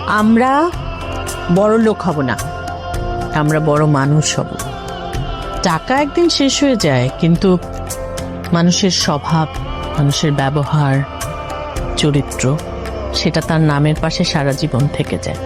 আমরা বড় লোক হব না, আমরা বড় মানুষ হব। টাকা একদিন শেষ হয়ে যায়, কিন্তু মানুষের স্বভাব, মানুষের ব্যবহার, চরিত্র, সেটা তার নামের পাশে সারা জীবন থেকে যায়।